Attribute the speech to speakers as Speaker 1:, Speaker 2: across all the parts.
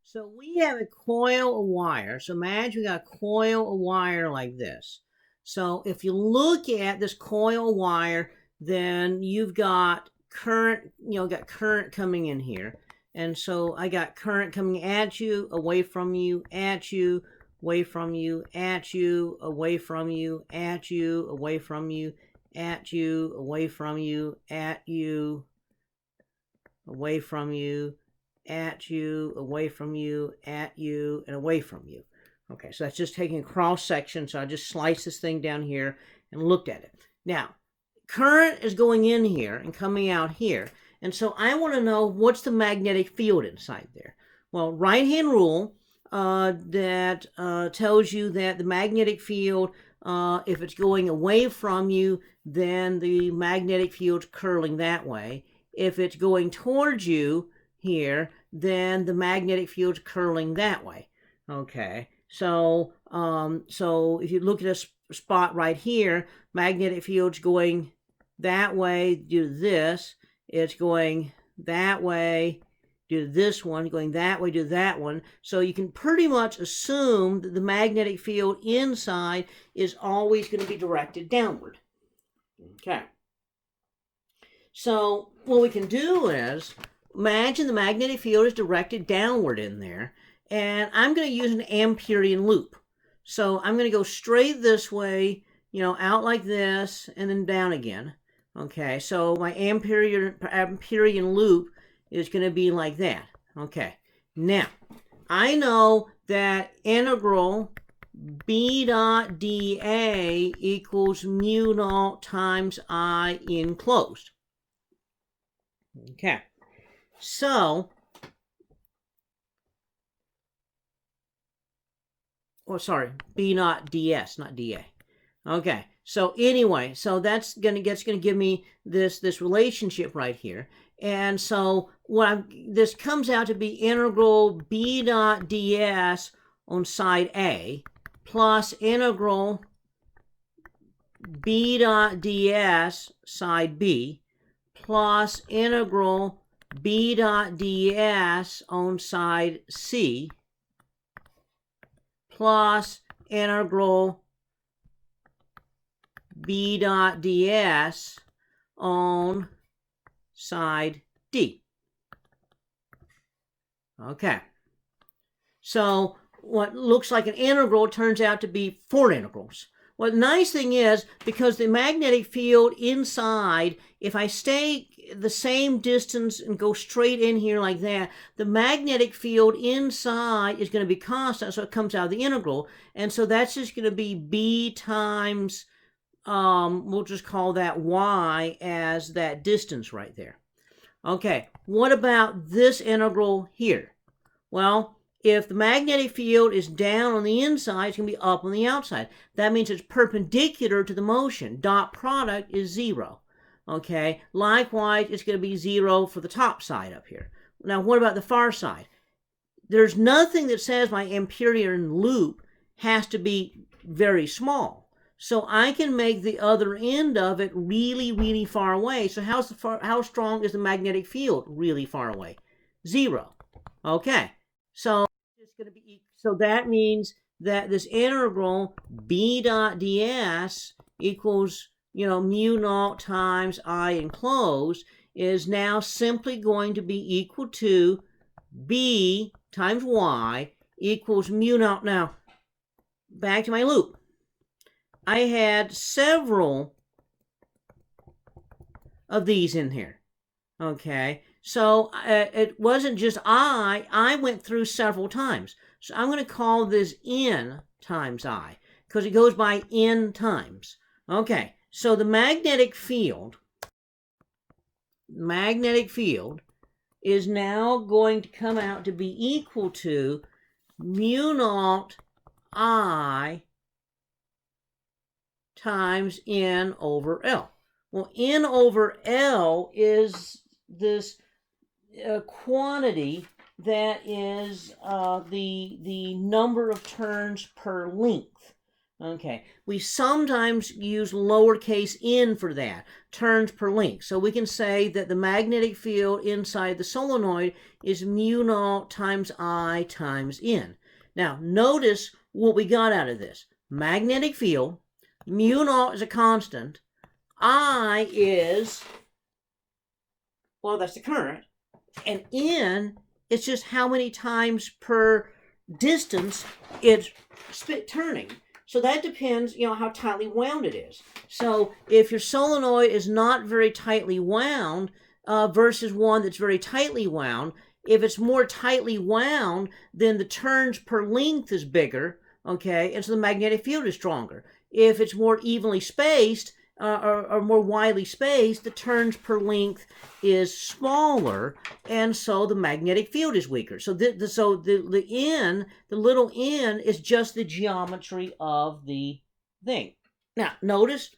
Speaker 1: So we have a coil of wire. So imagine we got a coil of wire like this. So if you look at this coil of wire, then you've got current, got current coming in here. And so I got current coming at you, away from you, at you, away from you, at you, away from you, at you, away from you, at you, away from you, at you, away from you, at you, away from you, at you, and away from you. Okay, so that's just taking a cross section. So I just sliced this thing down here and looked at it. Now, current is going in here and coming out here. And so I want to know what's the magnetic field inside there. Well, right-hand rule that tells you that the magnetic field, if it's going away from you, then the magnetic field's curling that way. If it's going towards you here, then the magnetic field's curling that way. Okay, so if you look at a spot right here, magnetic field's going that way, do this. It's going that way, do this one, going that way, do that one. So you can pretty much assume that the magnetic field inside is always going to be directed downward. Okay. So what we can do is imagine the magnetic field is directed downward in there, and I'm going to use an Amperian loop. So I'm going to go straight this way, out like this, and then down again. Okay, so my Amperian loop is going to be like that. Okay, now I know that integral B dot dA equals mu naught times I enclosed. Okay, so, B naught ds, not dA. Okay, so anyway, so that's gonna give me this relationship right here, and so this comes out to be integral B dot ds on side A plus integral B dot ds side B plus integral B dot ds on side C plus integral B dot ds on side D. Okay. So what looks like an integral turns out to be 4 integrals. Well, the nice thing is, because the magnetic field inside, if I stay the same distance and go straight in here like that, the magnetic field inside is going to be constant, so it comes out of the integral. And so that's just going to be B times, we'll just call that Y as that distance right there. Okay, what about this integral here? Well, if the magnetic field is down on the inside, it's going to be up on the outside. That means it's perpendicular to the motion. Dot product is 0. Okay, likewise, it's going to be 0 for the top side up here. Now, what about the far side? There's nothing that says my Amperian loop has to be very small. So I can make the other end of it really, really far away. So how strong is the magnetic field really far away? 0. Okay, so so that means that this integral B dot ds equals, mu naught times I enclosed is now simply going to be equal to B times Y equals mu naught. Now, back to my loop. I had several of these in here. Okay, so it wasn't just I went through several times. So I'm going to call this N times I, because it goes by N times. Okay, so the magnetic field is now going to come out to be equal to mu naught I times N over L. Well, N over L is this quantity that is the number of turns per length. Okay, we sometimes use lowercase n for that, turns per length. So we can say that the magnetic field inside the solenoid is mu naught times I times n. Now, notice what we got out of this. Magnetic field, mu naught is a constant, I is, well, that's the current, and n is just how many times per distance it's turning. So that depends, how tightly wound it is. So if your solenoid is not very tightly wound versus one that's very tightly wound, if it's more tightly wound, then the turns per length is bigger, okay, and so the magnetic field is stronger. If it's more evenly spaced or more widely spaced, the turns per length is smaller, and so the magnetic field is weaker. So the little n is just the geometry of the thing. Now, notice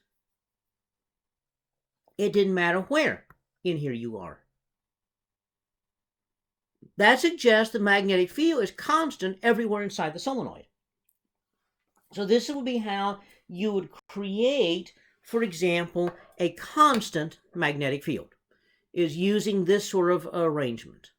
Speaker 1: it didn't matter where in here you are. That suggests the magnetic field is constant everywhere inside the solenoid. So this would be how you would create, for example, a constant magnetic field, is using this sort of arrangement.